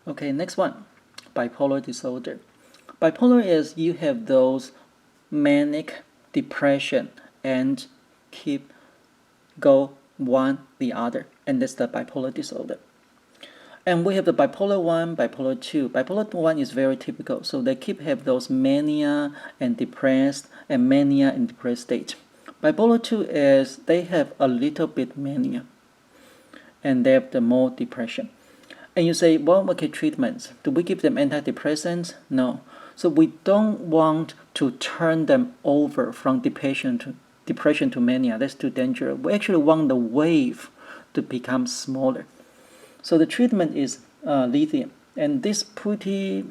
Okay, next one, bipolar disorder. Bipolar is you have those manic depression and keep go one the other, and that's the bipolar disorder. And we have the bipolar 1, bipolar 2. Bipolar 1 is very typical, so they keep have those mania and depressed and mania and depressed state. Bipolar 2 is they have a little bit mania and they have the more depression. And you say, well, okay, treatments. Do we give them antidepressants? No. So we don't want to turn them over from depression to mania. That's too dangerous. We actually want the wave to become smaller. So the treatment is lithium, and this pretty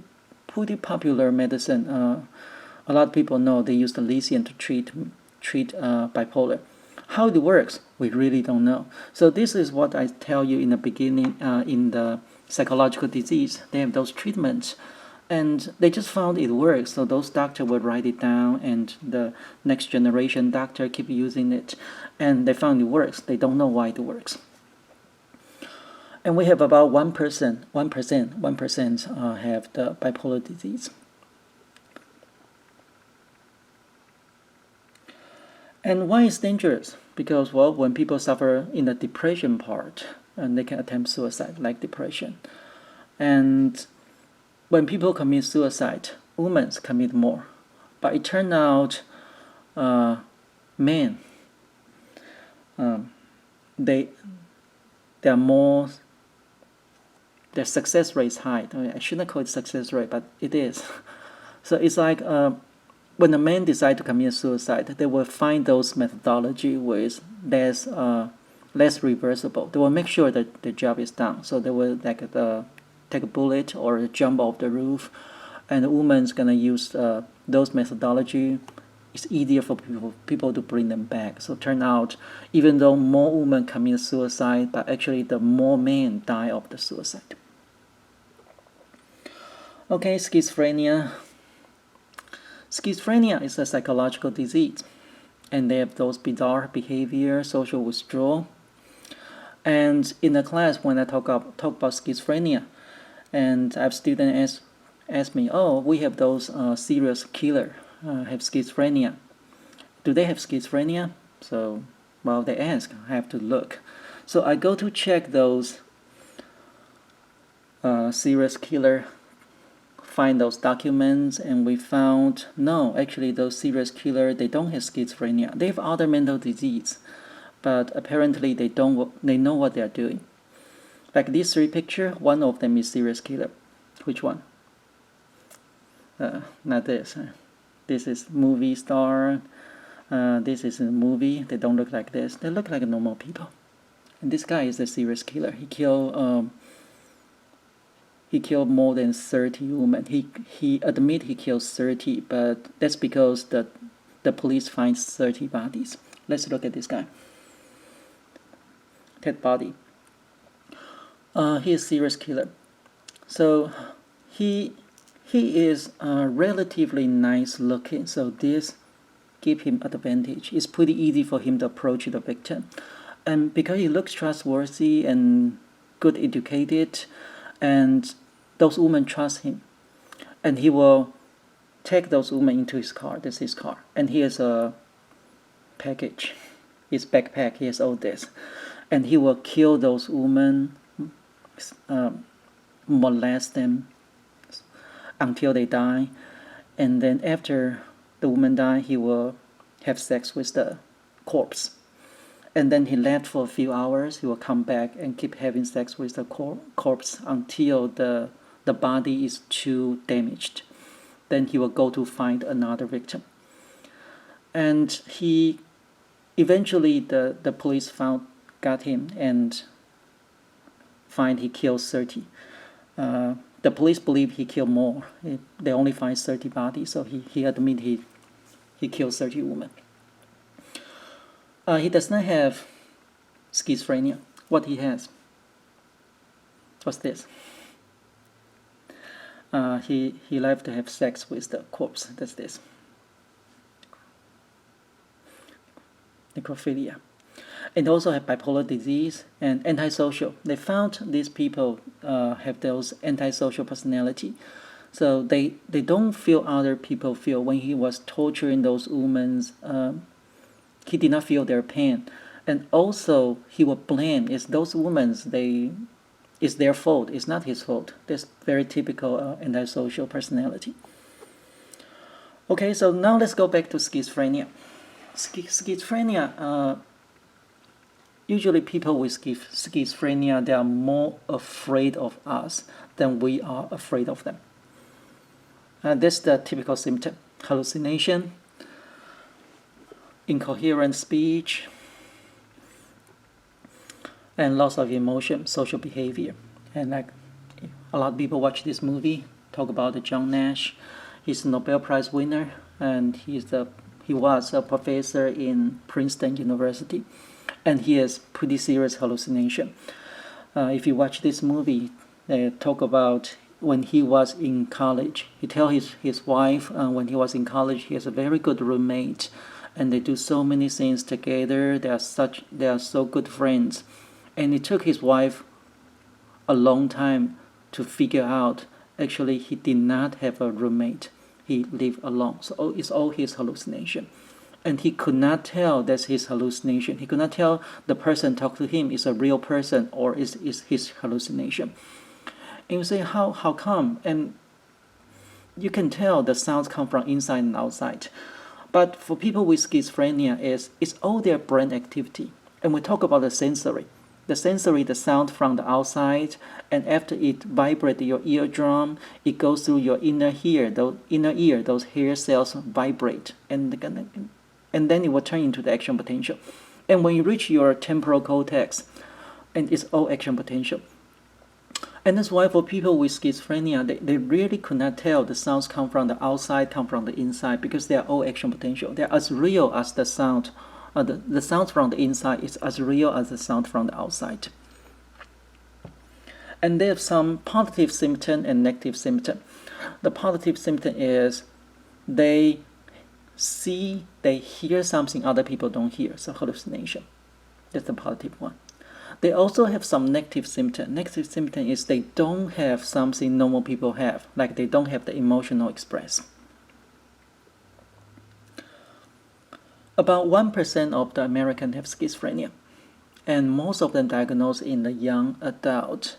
popular medicine. A lot of people know they use the lithium to treat bipolar. How it works, we really don't know. So this is what I tell you in the beginning in the psychological disease. They have those treatments, and they just found it works. So those doctors will write it down, and the next generation doctor keep using it, and they found it works. They don't know why it works. And we have about 1% have the bipolar disease. And why it's dangerous? Because, well, when people suffer in the depression part, and they can attempt suicide, like depression. And when people commit suicide, women commit more. But it turned out men, they are more, their success rate is high. I shouldn't call it success rate, but it is. So it's like when a man decides to commit suicide, they will find those methodology with less reversible. They will make sure that the job is done. So they will take a bullet or jump off the roof, and the woman's gonna use those methodology. It's easier for people to bring them back. So turn out, even though more women commit suicide, but actually the more men die of the suicide. Okay, schizophrenia. Schizophrenia is a psychological disease, and they have those bizarre behavior, social withdrawal. And in the class, when I talk about schizophrenia, and I have students ask me, oh, we have those serial killer have schizophrenia. Do they have schizophrenia? So, well, they ask, I have to look. So I go to check those serial killer, find those documents, and we found, no, actually those serial killer, they don't have schizophrenia. They have other mental disease, but apparently they know what they are doing. Like these three pictures, one of them is serial killer. Which one? Not this. This is movie star. This is a movie. They don't look like this. They look like normal people. And this guy is a serial killer. He killed more than 30 women. He admit he killed 30, but that's because the police finds 30 bodies. Let's look at this guy. Ted Bundy. He is a serial killer. So he is relatively nice looking. So this give him advantage. It's pretty easy for him to approach the victim, and because he looks trustworthy and good educated, and those women trust him, and he will take those women into his car. This is his car, and he has a package, his backpack. He has all this, and he will kill those women, molest them until they die, and then after the woman die, he will have sex with the corpse, and then he left for a few hours. He will come back and keep having sex with the corpse until the body is too damaged. Then he will go to find another victim, and he eventually the police got him and find he killed 30. The police believe he killed more. They only find 30 bodies, so he admit he killed 30 women. He does not have schizophrenia. What he has? What's this? He likes to have sex with the corpse. That's this. Necrophilia. and also have bipolar disease and antisocial. They found these people have those antisocial personality. So they don't feel other people feel. When he was torturing those women, he did not feel their pain. And also he would blame is those women, it's their fault, it's not his fault. That's very typical antisocial personality. Okay, so now let's go back to schizophrenia. Schizophrenia, usually people with schizophrenia, they are more afraid of us than we are afraid of them. That's the typical symptom: hallucination, incoherent speech, and loss of emotion, social behavior. And like a lot of people watch this movie, talk about John Nash. He's a Nobel Prize winner, and he was a professor in Princeton University, and he has pretty serious hallucination. If you watch this movie, they talk about when he was in college. He tell his wife when he was in college, he has a very good roommate, and they do so many things together. They are so good friends, and it took his wife a long time to figure out actually he did not have a roommate. He lived alone. So it's all his hallucination. And he could not tell that's his hallucination. He could not tell the person talk to him is a real person or is his hallucination. And you say, how come? And you can tell the sounds come from inside and outside. But for people with schizophrenia, it's all their brain activity. And we talk about the sensory. The sensory, the sound from the outside, and after it vibrates your eardrum, it goes through your inner ear. Those hair cells vibrate, and then it will turn into the action potential. And when you reach your temporal cortex, and it's all action potential. And that's why for people with schizophrenia, they really could not tell the sounds come from the outside, come from the inside, because they are all action potential. They're as real as the sound. The sound from the inside is as real as the sound from the outside. And they have some positive symptom and negative symptom. The positive symptom is they hear something other people don't hear, so hallucination. That's the positive one. They also have some negative symptom. Negative symptom is they don't have something normal people have, like they don't have the emotional express. About 1% of the Americans have schizophrenia, and most of them diagnosed in the young adult.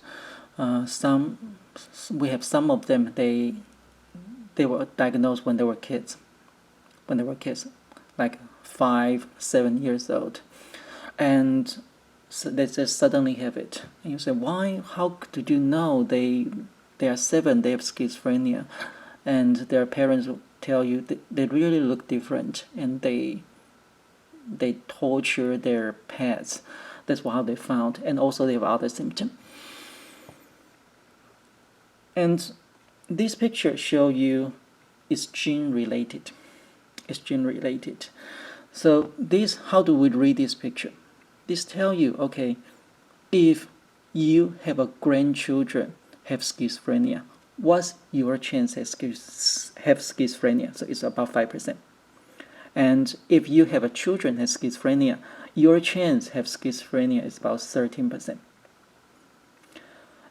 We have some of them, they were diagnosed when they were kids, like 5-7 years old, and so they just suddenly have it. And you say, why? How did you know they are 7? They have schizophrenia, and their parents will tell you they really look different, and they torture their pets. That's how they found. And also they have other symptoms. And this picture shows you it's gene related. It's gene related. So how do we read this picture? This tells you, okay, if you have a grandchildren have schizophrenia, what's your chance to have schizophrenia? So it's about 5%. And if you have a children has schizophrenia, your chance to have schizophrenia is about 13%.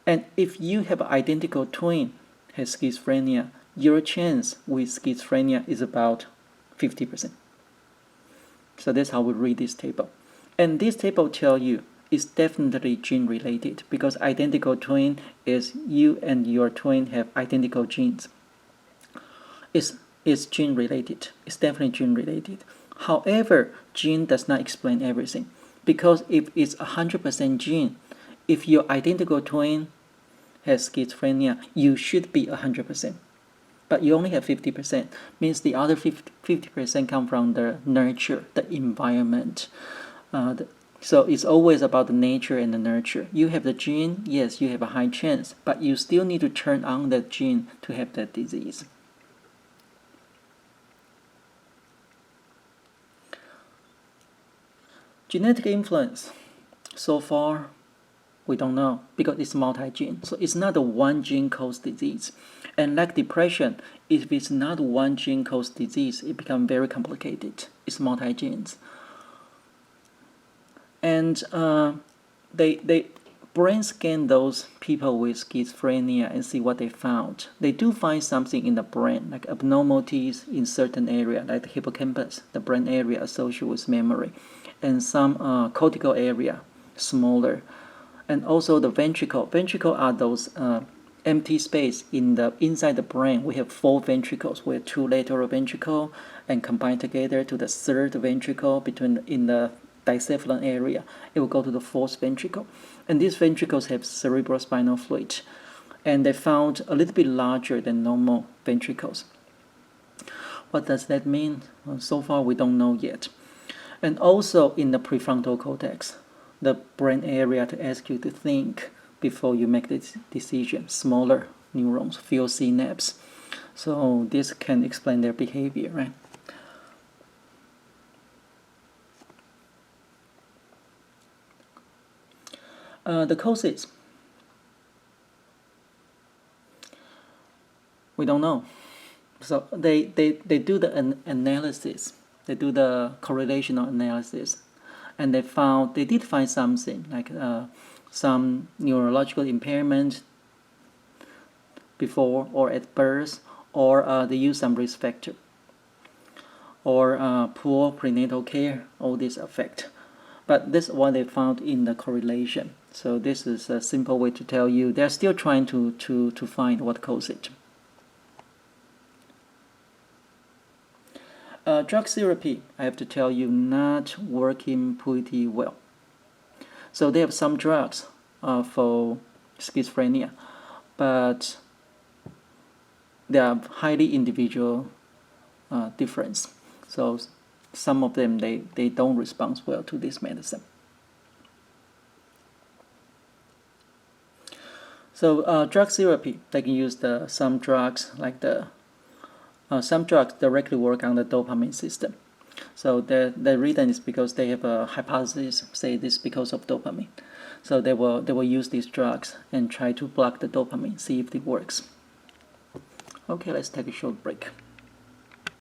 And if you have an identical twin has schizophrenia, your chance with schizophrenia is about 50%. So that's how we read this table. And this table tells you it's definitely gene related, because identical twin is you and your twin have identical genes. It's gene related. It's definitely gene related. However, gene does not explain everything, because if it's 100% gene, if your identical twin has schizophrenia, you should be 100%. But you only have 50%, means the other 50% come from the nurture, the environment. So it's always about the nature and the nurture. You have the gene, yes, you have a high chance, but you still need to turn on that gene to have that disease. Genetic influence, so far, we don't know, because it's multi-gene. So it's not a one gene cause disease. And like depression, if it's not one gene cause disease, it becomes very complicated. It's multi-genes. And they brain scan those people with schizophrenia and see what they found. They do find something in the brain, like abnormalities in certain area, like the hippocampus, the brain area associated with memory, and some cortical area, smaller, and also the ventricle. Ventricle are those empty space inside the brain. We have 4 ventricles. We have 2 lateral ventricle, and combined together to the 3rd ventricle in the dicephalon area. It will go to the 4th ventricle, and these ventricles have cerebrospinal fluid, and they found a little bit larger than normal ventricles. What does that mean? Well, so far we don't know yet. And also in the prefrontal cortex, the brain area to ask you to think before you make this decision, smaller neurons, few synapses. So this can explain their behavior, right? The causes, we don't know. So they do the analysis, they do the correlational analysis, and they did find something like some neurological impairment before or at birth, or they use some risk factor, or poor prenatal care. All these affect. But this is what they found in the correlation. So this is a simple way to tell you they're still trying to find what causes it. Drug therapy, I have to tell you, not working pretty well. So they have some drugs for schizophrenia, but they are highly individual difference. So some of them, they don't respond well to this medicine. So drug therapy, they can use some drugs like some drugs directly work on the dopamine system. So the reason is because they have a hypothesis, say this because of dopamine. So they will use these drugs and try to block the dopamine, see if it works. Okay, let's take a short break.